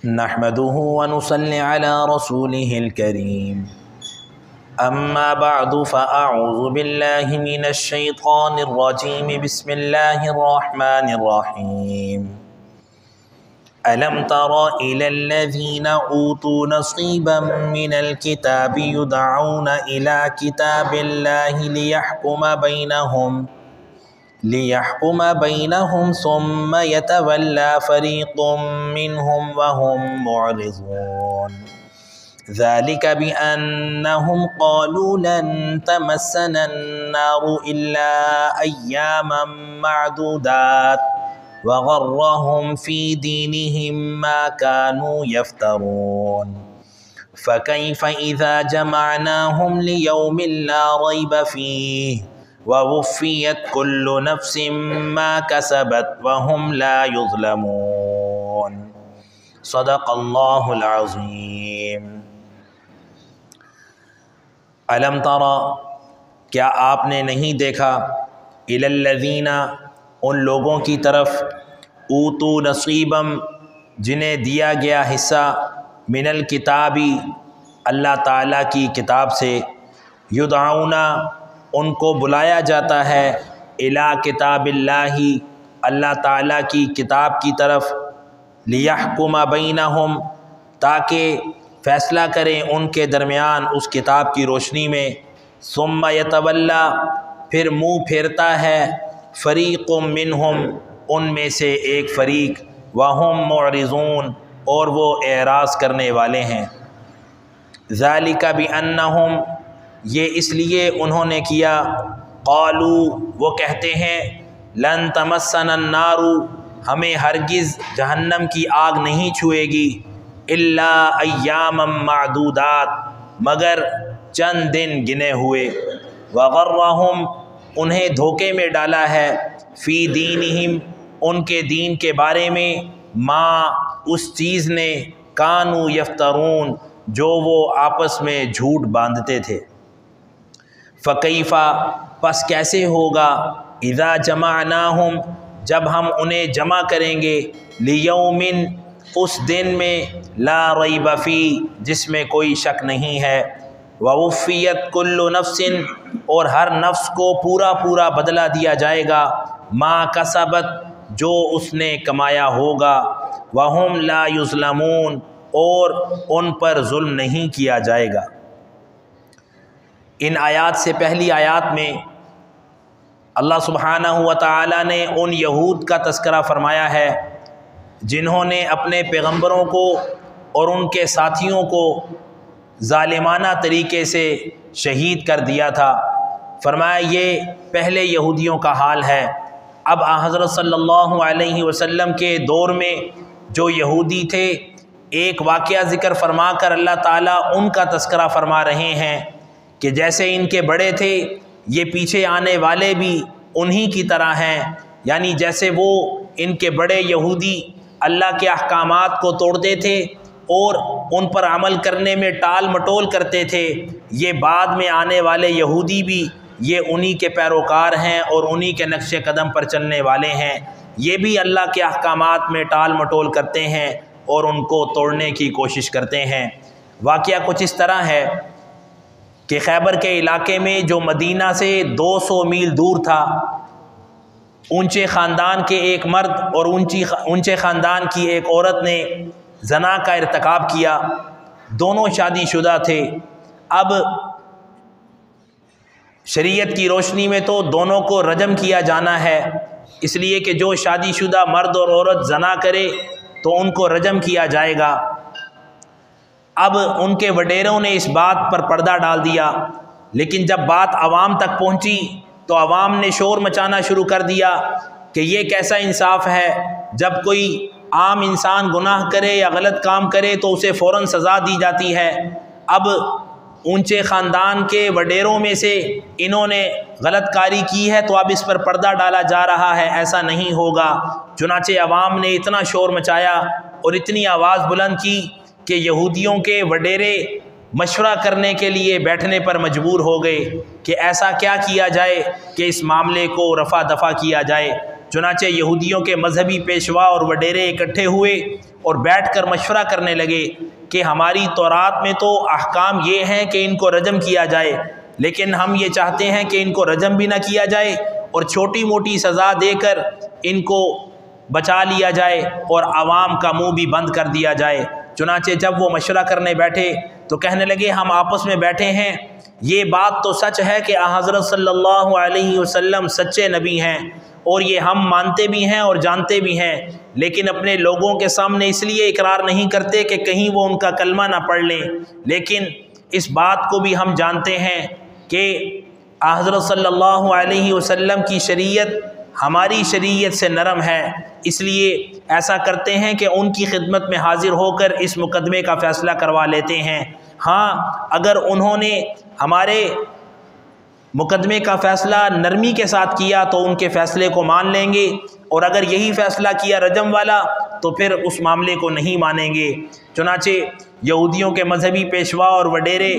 نحمده ونصلي على رسوله الكريم أما بعد فأعوذ بالله من الشيطان الرجيم بسم الله الرحمن الرحيم ألم تر إلى الذين أوتوا نصيبا من الكتاب يدعون إلى كتاب الله ليحكم بينهم ثم يتولى فريق منهم وهم معرضون ذلك بأنهم قالوا لن تمسنا النار إلا أياما معدودات وغرهم في دينهم ما كانوا يفترون فكيف إذا جمعناهم ليوم لا ريب فيه ووفيت كل نفس ما كسبت وهم لا يظلمون صدق اللہ العظیم۔ الم تر، کیا آپ نے نہیں دیکھا، الی الذین، ان لوگوں کی طرف، اوتو نصیبم، جنہیں دیا گیا حصہ، من الکتابی، اللہ تعالیٰ کی کتاب سے، یدعون، ان کو بلایا جاتا ہے، الی کتاب اللہ، اللہ تعالیٰ کی کتاب کی طرف، لیحکم بینہم، تاکہ فیصلہ کریں ان کے درمیان اس کتاب کی روشنی میں، ثم یتولی، پھر منہ پھیرتا ہے، فریق منہم، ان میں سے ایک فریق، وہم معرضون، اور وہ اعراض کرنے والے ہیں، ذالک بانہم، یہ اس لیے انہوں نے کیا، قالو، وہ کہتے ہیں، لن تمسنا النار، ہمیں ہرگز جہنم کی آگ نہیں چھوئے گی، الا ایاما معدودات، مگر چند دن گنے ہوئے، وغرہم، انہیں دھوکے میں ڈالا ہے، فی دینہم، ان کے دین کے بارے میں، ما، اس چیز نے، کانوا یفترون، جو وہ آپس میں جھوٹ باندھتے تھے، فکیف، پس کیسے ہوگا، اذا جمعناہم، جب ہم انہیں جمع کریں گے، لیوم، اس دن میں، لا ریب فی، جس میں کوئی شک نہیں ہے، ووفیت کل نفس، اور ہر نفس کو پورا پورا بدلہ دیا جائے گا، ما کسبت، جو اس نے کمایا ہوگا، وہم لا یظلمون، اور ان پر ظلم نہیں کیا جائے گا۔ ان آیات سے پہلی آیات میں اللہ سبحانہ و تعالی نے ان یہود کا تذکرہ فرمایا ہے جنہوں نے اپنے پیغمبروں کو اور ان کے ساتھیوں کو ظالمانہ طریقے سے شہید کر دیا تھا۔ فرمایا یہ پہلے یہودیوں کا حال ہے۔ اب حضرت صلی اللہ علیہ وسلم کے دور میں جو یہودی تھے، ایک واقعہ ذکر فرما کر اللہ تعالیٰ ان کا تذکرہ فرما رہے ہیں کہ جیسے ان کے بڑے تھے، یہ پیچھے آنے والے بھی انہی کی طرح ہیں، یعنی جیسے وہ ان کے بڑے یہودی اللہ کے احکامات کو توڑتے تھے اور ان پر عمل کرنے میں ٹال مٹول کرتے تھے، یہ بعد میں آنے والے یہودی بھی یہ انہی کے پیروکار ہیں اور انہی کے نقش قدم پر چلنے والے ہیں، یہ بھی اللہ کے احکامات میں ٹال مٹول کرتے ہیں اور ان کو توڑنے کی کوشش کرتے ہیں۔ واقعہ کچھ اس طرح ہے کہ خیبر کے علاقے میں جو مدینہ سے 200 میل دور تھا، اونچے خاندان کے ایک مرد اور اونچے خاندان کی ایک عورت نے زنا کا ارتکاب کیا، دونوں شادی شدہ تھے۔ اب شریعت کی روشنی میں تو دونوں کو رجم کیا جانا ہے، اس لیے کہ جو شادی شدہ مرد اور عورت زنا کرے تو ان کو رجم کیا جائے گا۔ اب ان کے وڈیروں نے اس بات پر پردہ ڈال دیا، لیکن جب بات عوام تک پہنچی تو عوام نے شور مچانا شروع کر دیا کہ یہ کیسا انصاف ہے، جب کوئی عام انسان گناہ کرے یا غلط کام کرے تو اسے فوراً سزا دی جاتی ہے، اب اونچے خاندان کے وڈیروں میں سے انہوں نے غلط کاری کی ہے تو اب اس پر پردہ ڈالا جا رہا ہے، ایسا نہیں ہوگا۔ چنانچہ عوام نے اتنا شور مچایا اور اتنی آواز بلند کی کہ یہودیوں کے وڈیرے مشورہ کرنے کے لیے بیٹھنے پر مجبور ہو گئے کہ ایسا کیا کیا جائے کہ اس معاملے کو رفع دفع کیا جائے۔ چنانچہ یہودیوں کے مذہبی پیشوا اور وڈیرے اکٹھے ہوئے اور بیٹھ کر مشورہ کرنے لگے کہ ہماری تورات میں تو احکام یہ ہیں کہ ان کو رجم کیا جائے، لیکن ہم یہ چاہتے ہیں کہ ان کو رجم بھی نہ کیا جائے اور چھوٹی موٹی سزا دے کر ان کو بچا لیا جائے اور عوام کا منہ بھی بند کر دیا جائے۔ چنانچہ جب وہ مشورہ کرنے بیٹھے تو کہنے لگے ہم آپس میں بیٹھے ہیں، یہ بات تو سچ ہے کہ حضرت صلی اللہ علیہ وسلم سچے نبی ہیں اور یہ ہم مانتے بھی ہیں اور جانتے بھی ہیں، لیکن اپنے لوگوں کے سامنے اس لیے اقرار نہیں کرتے کہ کہیں وہ ان کا کلمہ نہ پڑھ لیں، لیکن اس بات کو بھی ہم جانتے ہیں کہ حضرت صلی اللہ علیہ وسلم کی شریعت ہماری شریعت سے نرم ہے، اس لیے ایسا کرتے ہیں کہ ان کی خدمت میں حاضر ہو کر اس مقدمے کا فیصلہ کروا لیتے ہیں۔ ہاں اگر انہوں نے ہمارے مقدمے کا فیصلہ نرمی کے ساتھ کیا تو ان کے فیصلے کو مان لیں گے، اور اگر یہی فیصلہ کیا رجم والا تو پھر اس معاملے کو نہیں مانیں گے۔ چنانچہ یہودیوں کے مذہبی پیشوا اور وڈیرے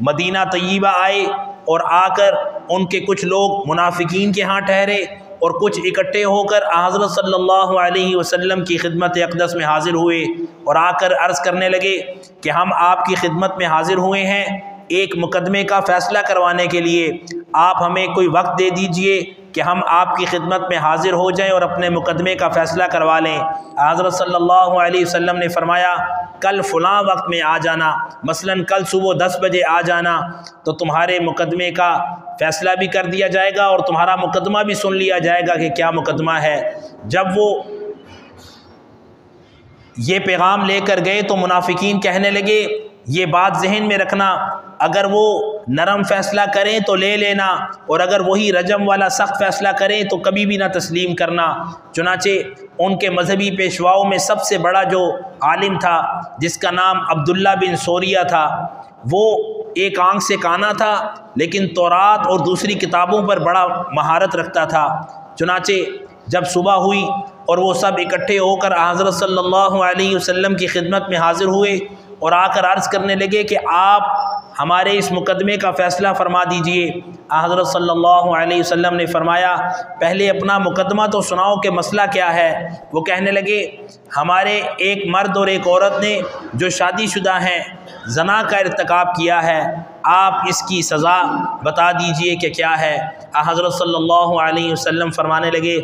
مدینہ طیبہ آئے اور آ کر ان کے کچھ لوگ منافقین کے ہاں ٹھہرے اور کچھ اکٹھے ہو کر حضرت صلی اللہ علیہ وسلم کی خدمت اقدس میں حاضر ہوئے اور آ کر عرض کرنے لگے کہ ہم آپ کی خدمت میں حاضر ہوئے ہیں ایک مقدمے کا فیصلہ کروانے کے لیے، آپ ہمیں کوئی وقت دے دیجئے کہ ہم آپ کی خدمت میں حاضر ہو جائیں اور اپنے مقدمے کا فیصلہ کروا لیں۔ حضرت صلی اللہ علیہ وسلم نے فرمایا کل فلاں وقت میں آ جانا، مثلاً کل صبح 10 بجے آ جانا، تو تمہارے مقدمے کا فیصلہ بھی کر دیا جائے گا اور تمہارا مقدمہ بھی سن لیا جائے گا کہ کیا مقدمہ ہے۔ جب وہ یہ پیغام لے کر گئے تو منافقین کہنے لگے یہ بات ذہن میں رکھنا، اگر وہ نرم فیصلہ کریں تو لے لینا، اور اگر وہی رجم والا سخت فیصلہ کریں تو کبھی بھی نہ تسلیم کرنا۔ چنانچہ ان کے مذہبی پیشواؤں میں سب سے بڑا جو عالم تھا جس کا نام عبداللہ بن سوریہ تھا، وہ ایک آنکھ سے کانا تھا لیکن تورات اور دوسری کتابوں پر بڑا مہارت رکھتا تھا۔ چنانچہ جب صبح ہوئی اور وہ سب اکٹھے ہو کر حضرت صلی اللہ علیہ وسلم کی خدمت میں حاضر ہوئے اور آ کر عرض کرنے لگے کہ آپ ہمارے اس مقدمے کا فیصلہ فرما دیجئے، حضرت صلی اللہ علیہ وسلم نے فرمایا پہلے اپنا مقدمہ تو سناؤ کہ مسئلہ کیا ہے۔ وہ کہنے لگے ہمارے ایک مرد اور ایک عورت نے جو شادی شدہ ہیں زنا کا ارتکاب کیا ہے، آپ اس کی سزا بتا دیجئے کہ کیا ہے۔ حضرت صلی اللہ علیہ وسلم فرمانے لگے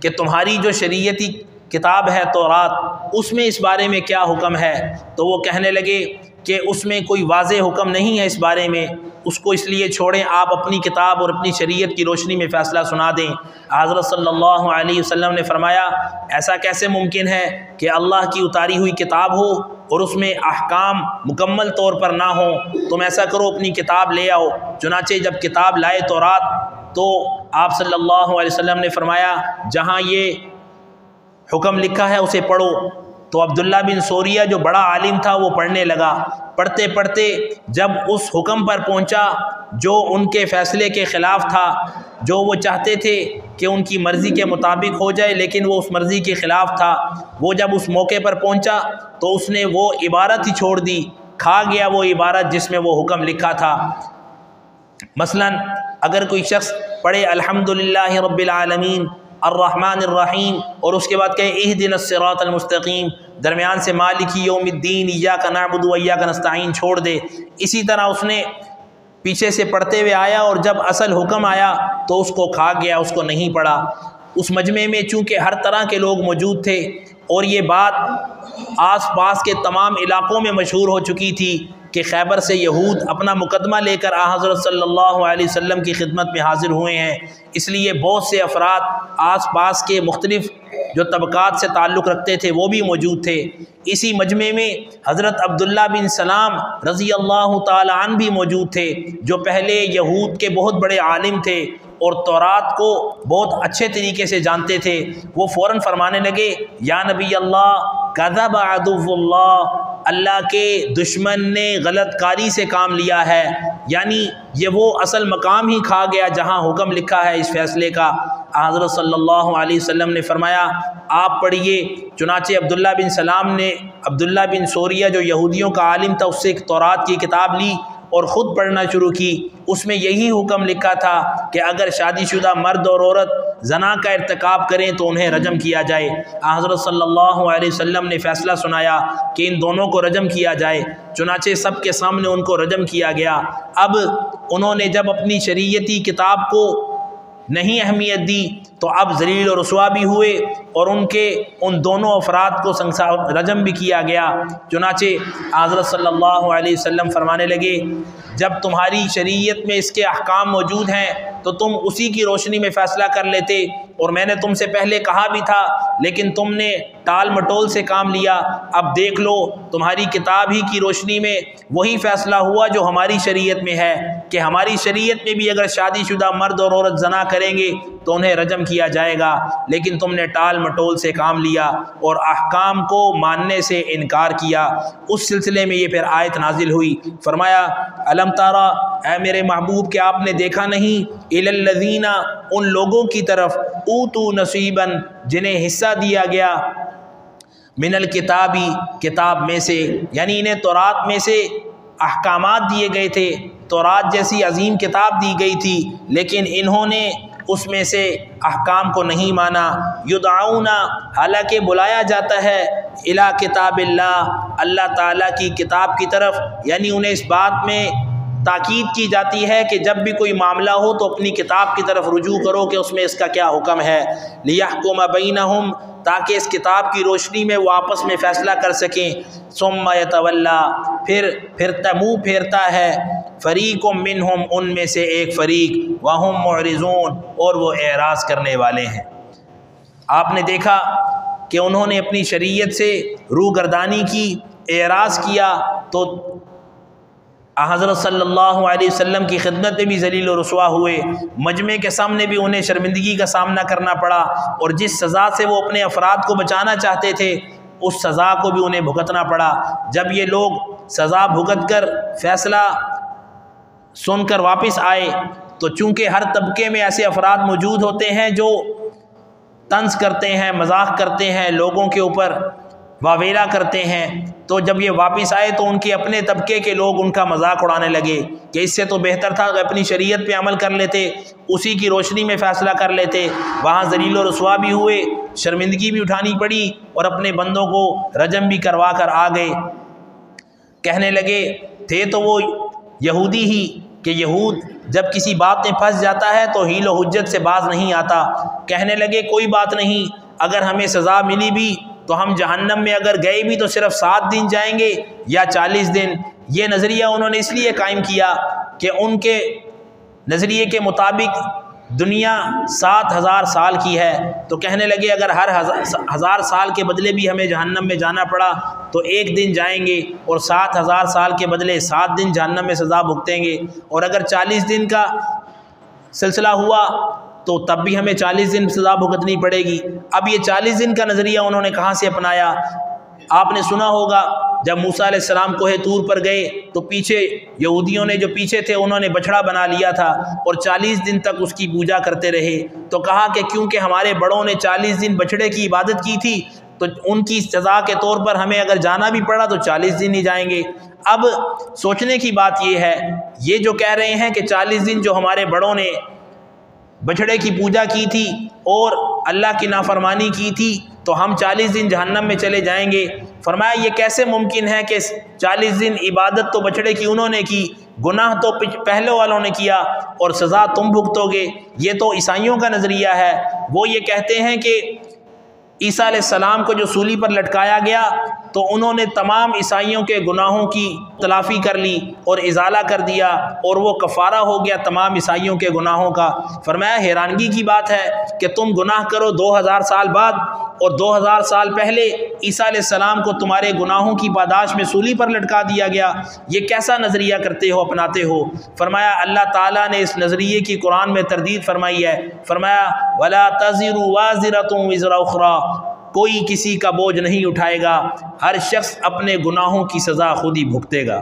کہ تمہاری جو شریعتی کتاب ہے تورات، اس میں اس بارے میں کیا حکم ہے؟ تو وہ کہنے لگے کہ اس میں کوئی واضح حکم نہیں ہے اس بارے میں، اس کو اس لیے چھوڑیں، آپ اپنی کتاب اور اپنی شریعت کی روشنی میں فیصلہ سنا دیں۔ حضرت صلی اللہ علیہ وسلم نے فرمایا ایسا کیسے ممکن ہے کہ اللہ کی اتاری ہوئی کتاب ہو اور اس میں احکام مکمل طور پر نہ ہوں؟ تم ایسا کرو اپنی کتاب لے آؤ۔ چنانچہ جب کتاب لائے تورات تو آپ صلی اللہ علیہ وسلم نے فرمایا جہاں یہ حکم لکھا ہے اسے پڑھو۔ تو عبداللہ بن سوریہ جو بڑا عالم تھا وہ پڑھنے لگا، پڑھتے پڑھتے جب اس حکم پر پہنچا جو ان کے فیصلے کے خلاف تھا، جو وہ چاہتے تھے کہ ان کی مرضی کے مطابق ہو جائے لیکن وہ اس مرضی کے خلاف تھا، وہ جب اس موقع پر پہنچا تو اس نے وہ عبارت ہی چھوڑ دی، کھا گیا وہ عبارت جس میں وہ حکم لکھا تھا۔ مثلاً اگر کوئی شخص پڑھے الحمدللہ رب العالمین الرحمن الرحیم اور اس کے بعد کہے اہدنا الصراط المستقیم، درمیان سے مالک یوم الدین ایاک نعبد و ایاک نستعین چھوڑ دے، اسی طرح اس نے پیچھے سے پڑھتے ہوئے آیا اور جب اصل حکم آیا تو اس کو کھا گیا، اس کو نہیں پڑھا۔ اس مجمع میں چونکہ ہر طرح کے لوگ موجود تھے اور یہ بات آس پاس کے تمام علاقوں میں مشہور ہو چکی تھی کہ خیبر سے یہود اپنا مقدمہ لے کر حضرت صلی اللہ علیہ وسلم کی خدمت میں حاضر ہوئے ہیں، اس لیے بہت سے افراد آس پاس کے مختلف جو طبقات سے تعلق رکھتے تھے وہ بھی موجود تھے۔ اسی مجمع میں حضرت عبداللہ بن سلام رضی اللہ تعالی عنہ بھی موجود تھے جو پہلے یہود کے بہت بڑے عالم تھے اور تورات کو بہت اچھے طریقے سے جانتے تھے۔ وہ فوراً فرمانے لگے یا نبی اللہ کذب عدو اللہ، اللہ کے دشمن نے غلط کاری سے کام لیا ہے، یعنی یہ وہ اصل مقام ہی کھا گیا جہاں حکم لکھا ہے اس فیصلے کا۔ حضرت صلی اللہ علیہ وسلم نے فرمایا آپ پڑھیے۔ چنانچہ عبداللہ بن سوریہ جو یہودیوں کا عالم تھا اس سے تورات کی کتاب لی اور خود پڑھنا شروع کی، اس میں یہی حکم لکھا تھا کہ اگر شادی شدہ مرد اور عورت زنا کا ارتکاب کریں تو انہیں رجم کیا جائے۔ حضرت صلی اللہ علیہ وسلم نے فیصلہ سنایا کہ ان دونوں کو رجم کیا جائے، چنانچہ سب کے سامنے ان کو رجم کیا گیا۔ اب انہوں نے جب اپنی شریعتی کتاب کو نہیں اہمیت دی تو اب ذلیل و رسوا بھی ہوئے اور ان دونوں افراد کو رجم بھی کیا گیا۔ چنانچہ حضرت صلی اللہ علیہ وسلم فرمانے لگے جب تمہاری شریعت میں اس کے احکام موجود ہیں تو تم اسی کی روشنی میں فیصلہ کر لیتے، اور میں نے تم سے پہلے کہا بھی تھا لیکن تم نے ٹال مٹول سے کام لیا۔ اب دیکھ لو تمہاری کتاب ہی کی روشنی میں وہی فیصلہ ہوا جو ہماری شریعت میں ہے کہ ہماری شریعت میں بھی اگر شادی شدہ مرد اور عورت زنا کریں گے تو انہیں رجم کیا جائے گا، لیکن تم نے ٹال مٹول سے کام لیا اور احکام کو ماننے سے انکار کیا۔ اس سلسلے میں یہ پھر آیت نازل ہوئی، فرمایا الم تارا، اے میرے محبوب کہ آپ نے دیکھا نہیں، الی الذین، ان لوگوں کی طرف، اوتو نصیبا، جنہیں حصہ دیا گیا، من الکتابی، کتاب میں سے، یعنی انہیں تورات میں سے احکامات دیے گئے تھے، تورات جیسی عظیم کتاب دی گئی تھی لیکن انہوں نے اس میں سے احکام کو نہیں مانا۔ یدعون، حالانکہ بلایا جاتا ہے، الی کتاب اللہ، اللہ تعالیٰ کی کتاب کی طرف، یعنی انہیں اس بات میں تاکید کی جاتی ہے کہ جب بھی کوئی معاملہ ہو تو اپنی کتاب کی طرف رجوع کرو کہ اس میں اس کا کیا حکم ہے۔ لیحکم بینہم، تاکہ اس کتاب کی روشنی میں وہ آپس میں فیصلہ کر سکیں۔ ثم یتولا، پھر منہ پھیرتا ہے، فریق منہم، ان میں سے ایک فریق، وہم معرضون، اور وہ اعراض کرنے والے ہیں۔ آپ نے دیکھا کہ انہوں نے اپنی شریعت سے روگردانی کی، اعراض کیا، تو حضرت صلی اللہ علیہ وسلم کی خدمت میں بھی ذلیل و رسوا ہوئے، مجمع کے سامنے بھی انہیں شرمندگی کا سامنا کرنا پڑا، اور جس سزا سے وہ اپنے افراد کو بچانا چاہتے تھے اس سزا کو بھی انہیں بھگتنا پڑا۔ جب یہ لوگ سزا بھگت کر فیصلہ سن کر واپس آئے تو چونکہ ہر طبقے میں ایسے افراد موجود ہوتے ہیں جو طنز کرتے ہیں، مذاق کرتے ہیں، لوگوں کے اوپر واویلا کرتے ہیں، تو جب یہ واپس آئے تو ان کے اپنے طبقے کے لوگ ان کا مذاق اڑانے لگے کہ اس سے تو بہتر تھا کہ اپنی شریعت پہ عمل کر لیتے، اسی کی روشنی میں فیصلہ کر لیتے۔ وہاں ذلیل و رسوا بھی ہوئے، شرمندگی بھی اٹھانی پڑی، اور اپنے بندوں کو رجم بھی کروا کر آ گئے۔ کہنے لگے تھے تو وہ یہودی ہی کہ یہود جب کسی بات میں پھنس جاتا ہے تو حیل و حجت سے باز نہیں آتا۔ کہنے لگے کوئی بات نہیں، اگر ہمیں سزا ملی بھی تو ہم جہنم میں اگر گئے بھی تو صرف 7 دن جائیں گے یا 40 دن۔ یہ نظریہ انہوں نے اس لیے قائم کیا کہ ان کے نظریے کے مطابق دنیا 7000 سال کی ہے، تو کہنے لگے اگر ہر 1000 سال کے بدلے بھی ہمیں جہنم میں جانا پڑا تو 1 دن جائیں گے، اور 7000 سال کے بدلے 7 دن جہنم میں سزا بھگتیں گے، اور اگر 40 دن کا سلسلہ ہوا تو تب بھی ہمیں 40 دن سزا بھگتنی پڑے گی۔ اب یہ 40 دن کا نظریہ انہوں نے کہاں سے اپنایا؟ آپ نے سنا ہوگا جب موسیٰ علیہ السلام کوہ طور پر گئے تو پیچھے یہودیوں نے جو پیچھے تھے انہوں نے بچڑا بنا لیا تھا اور 40 دن تک اس کی پوجا کرتے رہے، تو کہا کہ کیونکہ ہمارے بڑوں نے 40 دن بچڑے کی عبادت کی تھی تو ان کی سزا کے طور پر ہمیں اگر جانا بھی پڑا تو 40 دن ہی جائیں گے۔ اب سوچنے کی بات یہ ہے، یہ جو کہہ رہے ہیں کہ 40 دن جو ہمارے بڑوں نے بچھڑے کی پوجا کی تھی اور اللہ کی نافرمانی کی تھی تو ہم 40 دن جہنم میں چلے جائیں گے۔ فرمایا یہ کیسے ممکن ہے کہ 40 دن عبادت تو بچھڑے کی انہوں نے کی، گناہ تو پہلے والوں نے کیا، اور سزا تم بھگتو گے؟ یہ تو عیسائیوں کا نظریہ ہے۔ وہ یہ کہتے ہیں کہ عیسیٰ علیہ السلام کو جو سولی پر لٹکایا گیا تو انہوں نے تمام عیسائیوں کے گناہوں کی تلافی کر لی اور ازالہ کر دیا، اور وہ کفارہ ہو گیا تمام عیسائیوں کے گناہوں کا۔ فرمایا حیرانگی کی بات ہے کہ تم گناہ کرو 2000 سال بعد، اور 2000 سال پہلے عیسیٰ علیہ السلام کو تمہارے گناہوں کی پاداش میں سولی پر لٹکا دیا گیا۔ یہ کیسا نظریہ کرتے ہو، اپناتے ہو؟ فرمایا اللہ تعالیٰ نے اس نظریے کی قرآن میں تردید فرمائی ہے۔ فرمایا وَلَا تَزِرُ وَازِرَةٌ وِزْرَ أُخْرَىٰ، کوئی کسی کا بوجھ نہیں اٹھائے گا، ہر شخص اپنے گناہوں کی سزا خود ہی بھگتے گا۔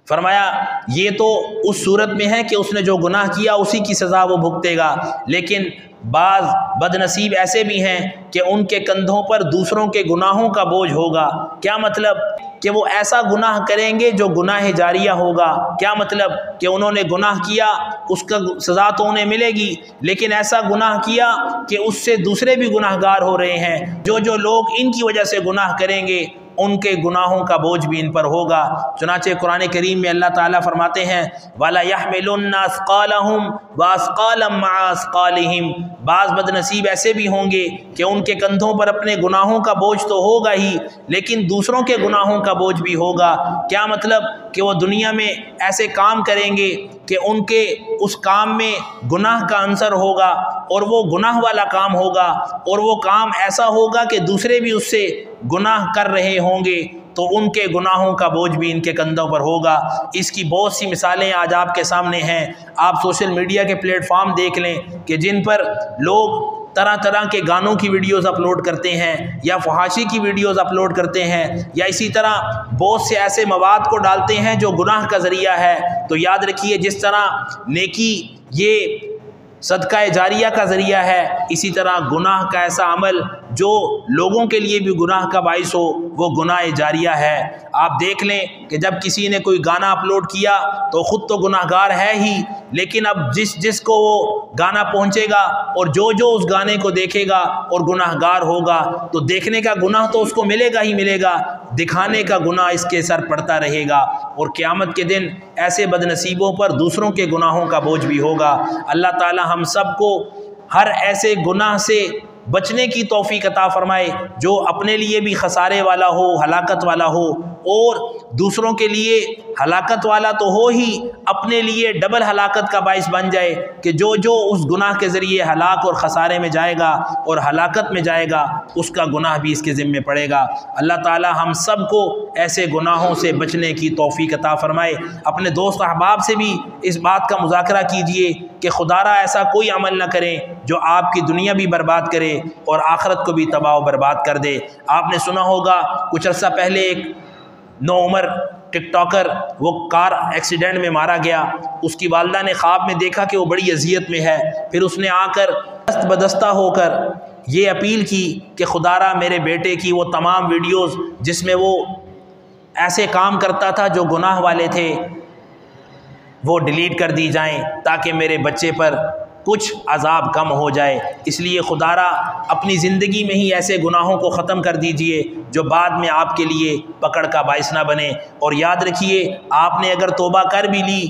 فرمایا یہ تو اس صورت میں ہے کہ اس نے جو گناہ کیا اسی کی سزا وہ بھگتے گا، لیکن بعض بد نصیب ایسے بھی ہیں کہ ان کے کندھوں پر دوسروں کے گناہوں کا بوجھ ہوگا۔ کیا مطلب؟ کہ وہ ایسا گناہ کریں گے جو گناہ جاریہ ہوگا۔ کیا مطلب؟ کہ انہوں نے گناہ کیا، اس کا سزا تو انہیں ملے گی، لیکن ایسا گناہ کیا کہ اس سے دوسرے بھی گناہ گار ہو رہے ہیں۔ جو لوگ ان کی وجہ سے گناہ کریں گے ان کے گناہوں کا بوجھ بھی ان پر ہوگا۔ چنانچہ قرآن کریم میں اللہ تعالیٰ فرماتے ہیں وَلَا يَحْمِلُنَّ أَثْقَالَهُمْ وَأَثْقَالًا مَعَ أَثْقَالِهِمْ، بعض بد نصیب ایسے بھی ہوں گے کہ ان کے کندھوں پر اپنے گناہوں کا بوجھ تو ہوگا ہی، لیکن دوسروں کے گناہوں کا بوجھ بھی ہوگا۔ کیا مطلب؟ کہ وہ دنیا میں ایسے کام کریں گے کہ ان کے اس کام میں گناہ کا عنصر ہوگا، اور وہ گناہ والا کام ہوگا، اور وہ کام ایسا ہوگا کہ دوسرے بھی اس سے گناہ کر رہے ہوں گے، تو ان کے گناہوں کا بوجھ بھی ان کے کندھوں پر ہوگا۔ اس کی بہت سی مثالیں آج آپ کے سامنے ہیں۔ آپ سوشل میڈیا کے پلیٹ فارم دیکھ لیں کہ جن پر لوگ طرح طرح کے گانوں کی ویڈیوز اپلوڈ کرتے ہیں، یا فحاشی کی ویڈیوز اپلوڈ کرتے ہیں، یا اسی طرح بہت سے ایسے مواد کو ڈالتے ہیں جو گناہ کا ذریعہ ہے۔ تو یاد رکھیے، جس طرح نیکی یہ صدقہ جاریہ کا ذریعہ ہے، اسی طرح گناہ کا ایسا عمل جو لوگوں کے لیے بھی گناہ کا باعث ہو وہ گناہ جاریہ ہے۔ آپ دیکھ لیں کہ جب کسی نے کوئی گانا اپلوڈ کیا تو خود تو گناہ گار ہے ہی، لیکن اب جس کو وہ گانا پہنچے گا اور جو اس گانے کو دیکھے گا اور گناہ گار ہوگا، تو دیکھنے کا گناہ تو اس کو ملے گا ہی ملے گا، دکھانے کا گناہ اس کے سر پڑتا رہے گا، اور قیامت کے دن ایسے بد نصیبوں پر دوسروں کے گناہوں کا بوجھ بھی ہوگا۔ اللہ تعالی ہم سب کو ہر ایسے گناہ سے بچنے کی توفیق عطا فرمائے جو اپنے لیے بھی خسارے والا ہو، ہلاکت والا ہو، اور دوسروں کے لیے ہلاکت والا تو ہو ہی، اپنے لیے ڈبل ہلاکت کا باعث بن جائے کہ جو اس گناہ کے ذریعے ہلاک اور خسارے میں جائے گا اور ہلاکت میں جائے گا، اس کا گناہ بھی اس کے ذمے پڑے گا۔ اللہ تعالی ہم سب کو ایسے گناہوں سے بچنے کی توفیق عطا فرمائے۔ اپنے دوست احباب سے بھی اس بات کا مذاکرہ کیجئے کہ خدارا ایسا کوئی عمل نہ کریں جو آپ کی دنیا بھی برباد کرے اور آخرت کو بھی تباہ و برباد کر دے۔ آپ نے سنا ہوگا کچھ عرصہ پہلے ایک نوعمر ٹک ٹاکر وہ کار ایکسیڈنٹ میں مارا گیا۔ اس کی والدہ نے خواب میں دیکھا کہ وہ بڑی اذیت میں ہے، پھر اس نے آ کر دست بدستہ ہو کر یہ اپیل کی کہ خدارا میرے بیٹے کی وہ تمام ویڈیوز جس میں وہ ایسے کام کرتا تھا جو گناہ والے تھے وہ ڈیلیٹ کر دی جائیں تاکہ میرے بچے پر کچھ عذاب کم ہو جائے۔ اس لیے خدارا اپنی زندگی میں ہی ایسے گناہوں کو ختم کر دیجئے جو بعد میں آپ کے لیے پکڑ کا باعث نہ بنے۔ اور یاد رکھیے، آپ نے اگر توبہ کر بھی لی،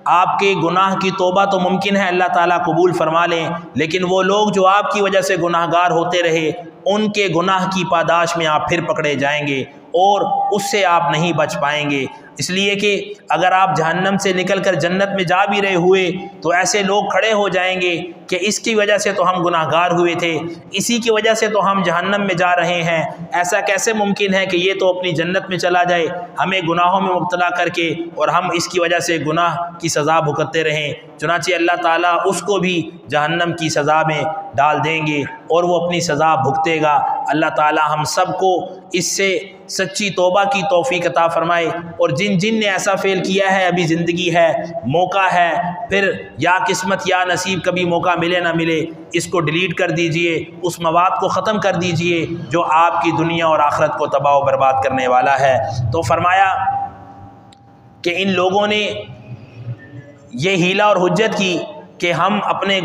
آپ کے گناہ کی توبہ تو ممکن ہے اللہ تعالیٰ قبول فرما لیں، لیکن وہ لوگ جو آپ کی وجہ سے گناہ گار ہوتے رہے، ان کے گناہ کی پاداش میں آپ پھر پکڑے جائیں گے اور اس سے آپ نہیں بچ پائیں گے۔ اس لیے کہ اگر آپ جہنم سے نکل کر جنت میں جا بھی رہے ہوئے تو ایسے لوگ کھڑے ہو جائیں گے کہ اس کی وجہ سے تو ہم گناہ گار ہوئے تھے، اسی کی وجہ سے تو ہم جہنم میں جا رہے ہیں، ایسا کیسے ممکن ہے کہ یہ تو اپنی جنت میں چلا جائے ہمیں گناہوں میں مبتلا کر کے، اور ہم اس کی وجہ سے گناہ کی سزا بھگتتے رہیں۔ چنانچہ اللہ تعالیٰ اس کو بھی جہنم کی سزا میں ڈال دیں گے اور وہ اپنی سزا بھگتے گا۔ اللہ تعالیٰ ہم سب کو اس سے سچی توبہ کی توفیق عطا فرمائے، اور جن نے ایسا فعل کیا ہے، ابھی زندگی ہے، موقع ہے، پھر یا قسمت یا نصیب، کبھی موقع ملے نہ ملے، اس کو ڈیلیٹ کر دیجئے، اس مواد کو ختم کر دیجئے جو آپ کی دنیا اور آخرت کو تباہ و برباد کرنے والا ہے۔ تو فرمایا کہ ان لوگوں نے یہ حیلہ اور حجت کی کہ ہم اپنے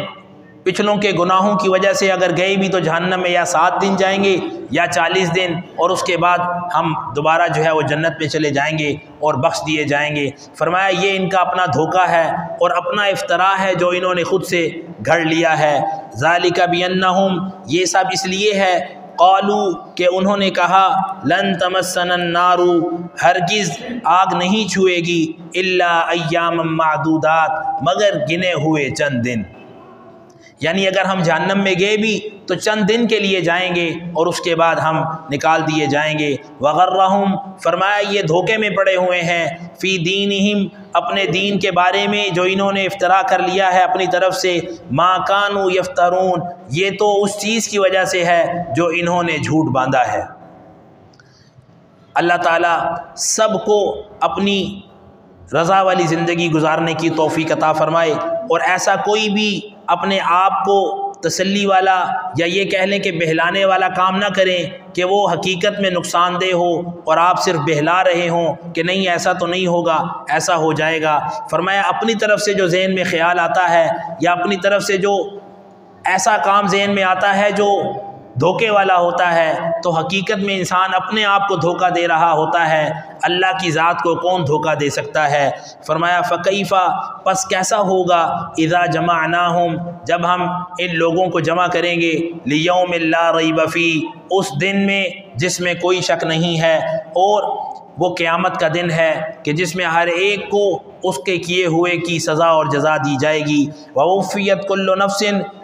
پچھلوں کے گناہوں کی وجہ سے اگر گئے بھی تو جہنم میں یا 7 دن جائیں گے یا 40 دن، اور اس کے بعد ہم دوبارہ جو ہے وہ جنت میں چلے جائیں گے اور بخش دیے جائیں گے۔ فرمایا یہ ان کا اپنا دھوکہ ہے اور اپنا افتراء ہے جو انہوں نے خود سے گھڑ لیا ہے۔ ذالک بانہم، یہ سب اس لیے ہے، قالوا کہ انہوں نے کہا، لن تمسنا النار، ہرگز آگ نہیں چھوئے گی، الا ایاما معدودات، مگر گنے ہوئے چند دن۔ یعنی اگر ہم جہنم میں گئے بھی تو چند دن کے لیے جائیں گے اور اس کے بعد ہم نکال دیے جائیں گے۔ وغرہم، فرمایا یہ دھوکے میں پڑے ہوئے ہیں، فی دینہم، اپنے دین کے بارے میں جو انہوں نے افتراء کر لیا ہے اپنی طرف سے، ما کانوا یفترون، یہ تو اس چیز کی وجہ سے ہے جو انہوں نے جھوٹ باندھا ہے۔ اللہ تعالیٰ سب کو اپنی رضا والی زندگی گزارنے کی توفیق عطا فرمائے، اور ایسا کوئی بھی اپنے آپ کو تسلی والا یا یہ کہہ لیں کہ بہلانے والا کام نہ کریں کہ وہ حقیقت میں نقصان دہ ہو اور آپ صرف بہلا رہے ہوں کہ نہیں ایسا تو نہیں ہوگا، ایسا ہو جائے گا۔ فرمایا اپنی طرف سے جو ذہن میں خیال آتا ہے یا اپنی طرف سے جو ایسا کام ذہن میں آتا ہے جو دھوکے والا ہوتا ہے تو حقیقت میں انسان اپنے آپ کو دھوکہ دے رہا ہوتا ہے، اللہ کی ذات کو کون دھوکہ دے سکتا ہے۔ فرمایا فکیفا پس کیسا ہوگا اذا جمعناہم جب ہم ان لوگوں کو جمع کریں گے لیوم لا ریب فیہ اس دن میں جس میں کوئی شک نہیں ہے، اور وہ قیامت کا دن ہے کہ جس میں ہر ایک کو اس کے کیے ہوئے کی سزا اور جزا دی جائے گی۔ ووفیت کل نفس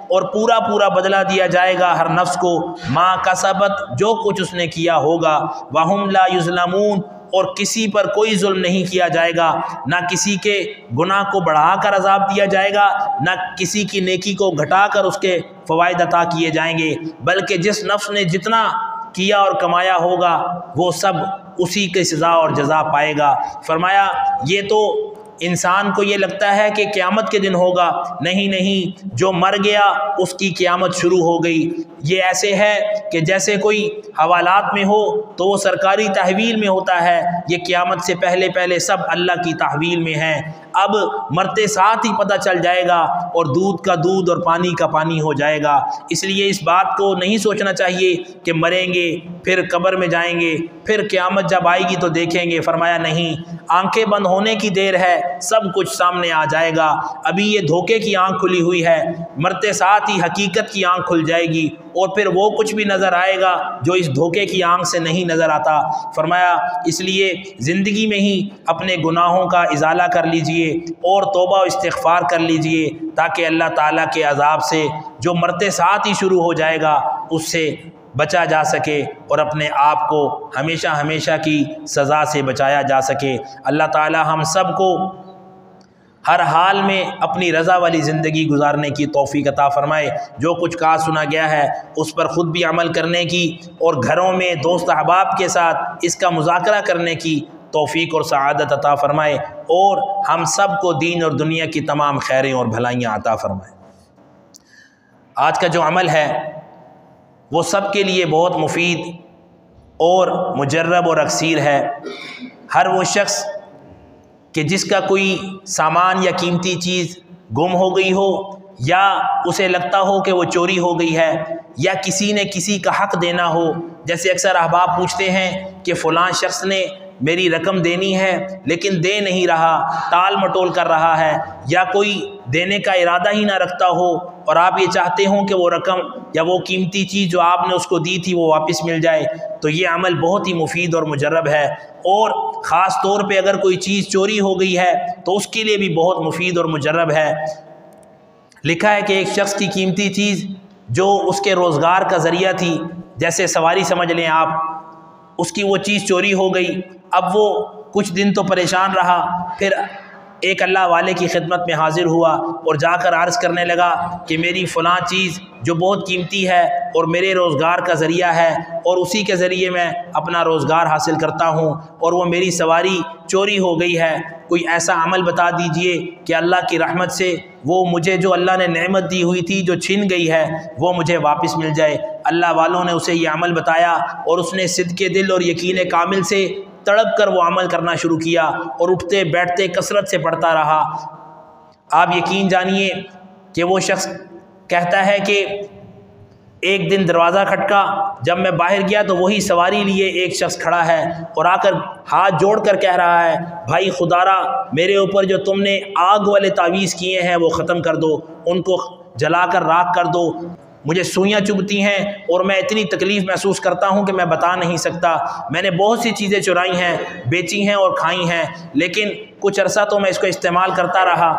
اور پورا بدلہ دیا جائے گا ہر نفس کو ما کسبت جو کچھ اس نے کیا ہوگا، وہم لا یظلمون اور کسی پر کوئی ظلم نہیں کیا جائے گا، نہ کسی کے گناہ کو بڑھا کر عذاب دیا جائے گا، نہ کسی کی نیکی کو گھٹا کر اس کے فوائد عطا کیے جائیں گے، بلکہ جس نفس نے جتنا کیا اور کمایا ہوگا وہ سب اسی کے سزا اور جزا پائے گا۔ فرمایا یہ تو انسان کو یہ لگتا ہے کہ قیامت کے دن ہوگا، نہیں جو مر گیا اس کی قیامت شروع ہو گئی۔ یہ ایسے ہے کہ جیسے کوئی حوالات میں ہو تو وہ سرکاری تحویل میں ہوتا ہے، یہ قیامت سے پہلے سب اللہ کی تحویل میں ہیں، اب مرتے ساتھ ہی پتہ چل جائے گا اور دودھ کا دودھ اور پانی کا پانی ہو جائے گا۔ اس لیے اس بات کو نہیں سوچنا چاہیے کہ مریں گے پھر قبر میں جائیں گے پھر قیامت جب آئے گی تو دیکھیں گے۔ فرمایا نہیں، آنکھیں بند ہونے کی دیر ہے، سب کچھ سامنے آ جائے گا۔ ابھی یہ دھوکے کی آنکھ کھلی ہوئی ہے، مرتے ساتھ ہی حقیقت کی آنکھ کھل جائے گی اور پھر وہ کچھ بھی نظر آئے گا جو اس دھوکے کی آنکھ سے نہیں نظر آتا۔ فرمایا اس لیے زندگی میں ہی اپنے گناہوں کا ازالہ کر لیجئے اور توبہ و استغفار کر لیجئے تاکہ اللہ تعالیٰ کے عذاب سے جو مرتے ساتھ ہی شروع ہو جائے گا اس سے بچا جا سکے اور اپنے آپ کو ہمیشہ کی سزا سے بچایا جا سکے۔ اللہ تعالیٰ ہم سب کو ہر حال میں اپنی رضا والی زندگی گزارنے کی توفیق عطا فرمائے۔ جو کچھ کہا سنا گیا ہے اس پر خود بھی عمل کرنے کی اور گھروں میں دوست احباب کے ساتھ اس کا مذاکرہ کرنے کی توفیق اور سعادت عطا فرمائے، اور ہم سب کو دین اور دنیا کی تمام خیریں اور بھلائیاں عطا فرمائے۔ آج کا جو عمل ہے وہ سب کے لیے بہت مفید اور مجرب اور اکثیر ہے۔ ہر وہ شخص کہ جس کا کوئی سامان یا قیمتی چیز گم ہو گئی ہو یا اسے لگتا ہو کہ وہ چوری ہو گئی ہے یا کسی نے کسی کا حق دینا ہو، جیسے اکثر احباب پوچھتے ہیں کہ فلاں شخص نے میری رقم دینی ہے لیکن دے نہیں رہا، ٹال مٹول کر رہا ہے، یا کوئی دینے کا ارادہ ہی نہ رکھتا ہو اور آپ یہ چاہتے ہوں کہ وہ رقم یا وہ قیمتی چیز جو آپ نے اس کو دی تھی وہ واپس مل جائے، تو یہ عمل بہت ہی مفید اور مجرب ہے، اور خاص طور پہ اگر کوئی چیز چوری ہو گئی ہے تو اس کے لیے بھی بہت مفید اور مجرب ہے۔ لکھا ہے کہ ایک شخص کی قیمتی چیز جو اس کے روزگار کا ذریعہ تھی، جیسے سواری سمجھ لیں آپ، اس کی وہ چیز چوری ہو گئی۔ اب وہ کچھ دن تو پریشان رہا، پھر ایک اللہ والے کی خدمت میں حاضر ہوا اور جا کر عرض کرنے لگا کہ میری فلاں چیز جو بہت قیمتی ہے اور میرے روزگار کا ذریعہ ہے اور اسی کے ذریعے میں اپنا روزگار حاصل کرتا ہوں، اور وہ میری سواری چوری ہو گئی ہے، کوئی ایسا عمل بتا دیجئے کہ اللہ کی رحمت سے وہ مجھے جو اللہ نے نعمت دی ہوئی تھی جو چھن گئی ہے وہ مجھے واپس مل جائے۔ اللہ والوں نے اسے یہ عمل بتایا اور اس نے صدق دل اور یقین کامل سے تڑپ کر وہ عمل کرنا شروع کیا اور اٹھتے بیٹھتے کثرت سے پڑھتا رہا۔ آپ یقین جانیے کہ وہ شخص کہتا ہے کہ ایک دن دروازہ کھٹکا، جب میں باہر گیا تو وہی سواری لیے ایک شخص کھڑا ہے اور آ کر ہاتھ جوڑ کر کہہ رہا ہے، بھائی خدا را میرے اوپر جو تم نے آگ والے تعویذ کیے ہیں وہ ختم کر دو، ان کو جلا کر راکھ کر دو، مجھے سوئیاں چبھتی ہیں اور میں اتنی تکلیف محسوس کرتا ہوں کہ میں بتا نہیں سکتا۔ میں نے بہت سی چیزیں چرائی ہیں، بیچی ہیں اور کھائی ہیں، لیکن کچھ عرصہ تو میں اس کو استعمال کرتا رہا،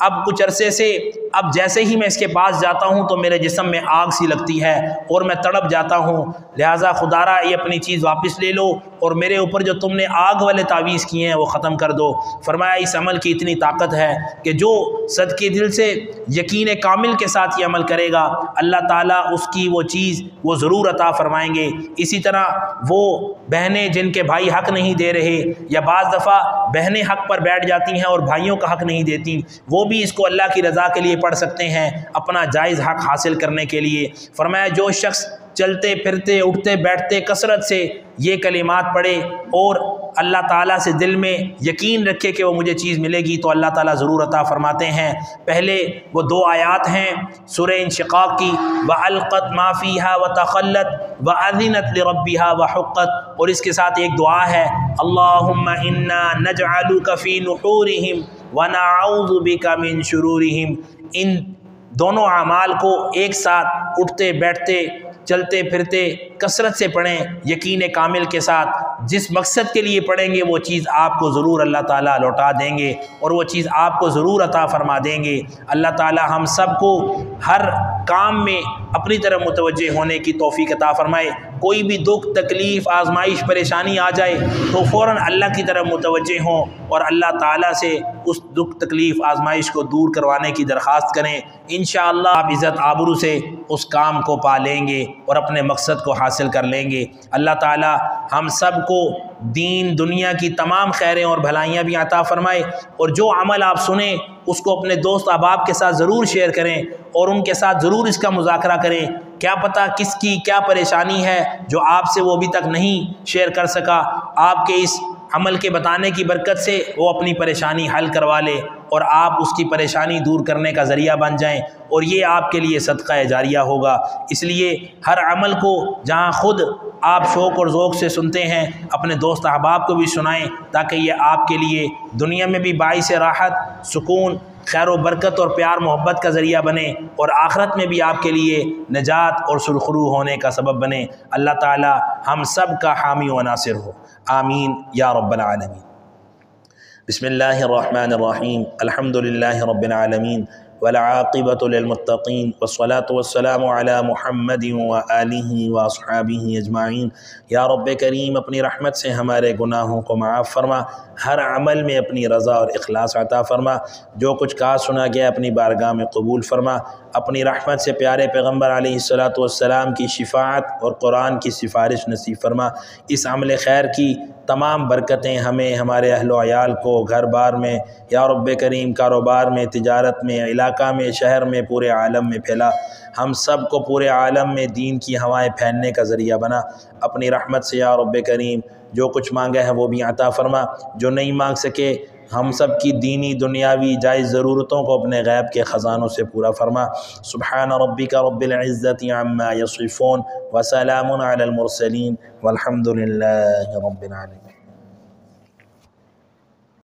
اب کچھ عرصے سے اب جیسے ہی میں اس کے پاس جاتا ہوں تو میرے جسم میں آگ سی لگتی ہے اور میں تڑپ جاتا ہوں، لہٰذا خدا را یہ اپنی چیز واپس لے لو اور میرے اوپر جو تم نے آگ والے تعویذ کیے ہیں وہ ختم کر دو۔ فرمایا اس عمل کی اتنی طاقت ہے کہ جو صدقے دل سے یقین کامل کے ساتھ یہ عمل کرے گا اللہ تعالیٰ اس کی وہ چیز وہ ضرور عطا فرمائیں گے۔ اسی طرح وہ بہنیں جن کے بھائی حق نہیں دے رہے، یا بعض دفعہ بہنیں حق پر بیٹھ جاتی ہیں اور بھائیوں کا حق نہیں دیتی، وہ بھی اس کو اللہ کی رضا کے لیے پڑھ سکتے ہیں اپنا جائز حق حاصل کرنے کے لیے۔ فرمایا جو شخص چلتے پھرتے اٹھتے بیٹھتے کثرت سے یہ کلمات پڑھے اور اللہ تعالیٰ سے دل میں یقین رکھے کہ وہ مجھے چیز ملے گی تو اللہ تعالیٰ ضرور عطا فرماتے ہیں۔ پہلے وہ 2 آیات ہیں سورہ انشقاق کی، وَأَلْقَتْ مَا فِيهَا وَتَخَلَّتْ وَأَذِنَتْ لِرَبِّهَا وَحُقَّتْ، اور اس کے ساتھ ایک دعا ہے اللہم انا نجعلک فی نحورہم ونعوذ بک من شرورہم۔ ان دونوں اعمال کو ایک ساتھ اٹھتے بیٹھتے چلتے پھرتے کثرت سے پڑھیں یقین کامل کے ساتھ، جس مقصد کے لیے پڑھیں گے وہ چیز آپ کو ضرور اللہ تعالیٰ لوٹا دیں گے اور وہ چیز آپ کو ضرور عطا فرما دیں گے۔ اللہ تعالیٰ ہم سب کو ہر کام میں اپنی طرف متوجہ ہونے کی توفیق عطا فرمائے۔ کوئی بھی دکھ تکلیف آزمائش پریشانی آ جائے تو فوراً اللہ کی طرف متوجہ ہوں اور اللہ تعالیٰ سے اس دکھ تکلیف آزمائش کو دور کروانے کی درخواست کریں۔ انشاءاللہ آپ عزت آبرو سے اس کام کو پا لیں گے اور اپنے مقصد کو حاصل کر لیں گے۔ اللہ تعالیٰ ہم سب کو دین دنیا کی تمام خیریں اور بھلائیاں بھی عطا فرمائے، اور جو عمل آپ سنیں اس کو اپنے دوست احباب کے ساتھ ضرور شیئر کریں اور ان کے ساتھ ضرور اس کا مذاکرہ کریں۔ کیا پتہ کس کی کیا پریشانی ہے جو آپ سے وہ ابھی تک نہیں شیئر کر سکا، آپ کے اس عمل کے بتانے کی برکت سے وہ اپنی پریشانی حل کروا لے اور آپ اس کی پریشانی دور کرنے کا ذریعہ بن جائیں، اور یہ آپ کے لیے صدقہ جاریہ ہوگا۔ اس لیے ہر عمل کو جہاں خود آپ شوق اور ذوق سے سنتے ہیں اپنے دوست احباب کو بھی سنائیں، تاکہ یہ آپ کے لیے دنیا میں بھی باعث راحت، سکون، خیر و برکت اور پیار محبت کا ذریعہ بنے، اور آخرت میں بھی آپ کے لیے نجات اور سرخرو ہونے کا سبب بنے۔ اللہ تعالی ہم سب کا حامی و ناصر ہو، آمین یا رب العالمین۔ بسم اللہ الرحمن الرحیم، الحمد للہ رب العالمین والعاقبۃ للمتقین والصلاة والسلام علی محمد وآلہ واصحابہ اجمعین۔ یا رب کریم اپنی رحمت سے ہمارے گناہوں کو معاف فرما، ہر عمل میں اپنی رضا اور اخلاص عطا فرما، جو کچھ کہا سنا گیا اپنی بارگاہ میں قبول فرما، اپنی رحمت سے پیارے پیغمبر علیہ الصلاۃ والسلام کی شفاعت اور قرآن کی سفارش نصیب فرما۔ اس عمل خیر کی تمام برکتیں ہمیں، ہمارے اہل و عیال کو، گھر بار میں یا رب کریم، کاروبار میں، تجارت میں، علاقہ میں، شہر میں، پورے عالم میں پھیلا، ہم سب کو پورے عالم میں دین کی ہوائیں پھیلنے کا ذریعہ بنا۔ اپنی رحمت سے یا رب کریم جو کچھ مانگا ہے وہ بھی عطا فرما، جو نہیں مانگ سکے ہم سب کی دینی دنیاوی جائز ضرورتوں کو اپنے غیب کے خزانوں سے پورا فرما۔ سبحان ربک رب العزت عما یصفون وسلام علی المرسلین والحمد للہ رب العالمین۔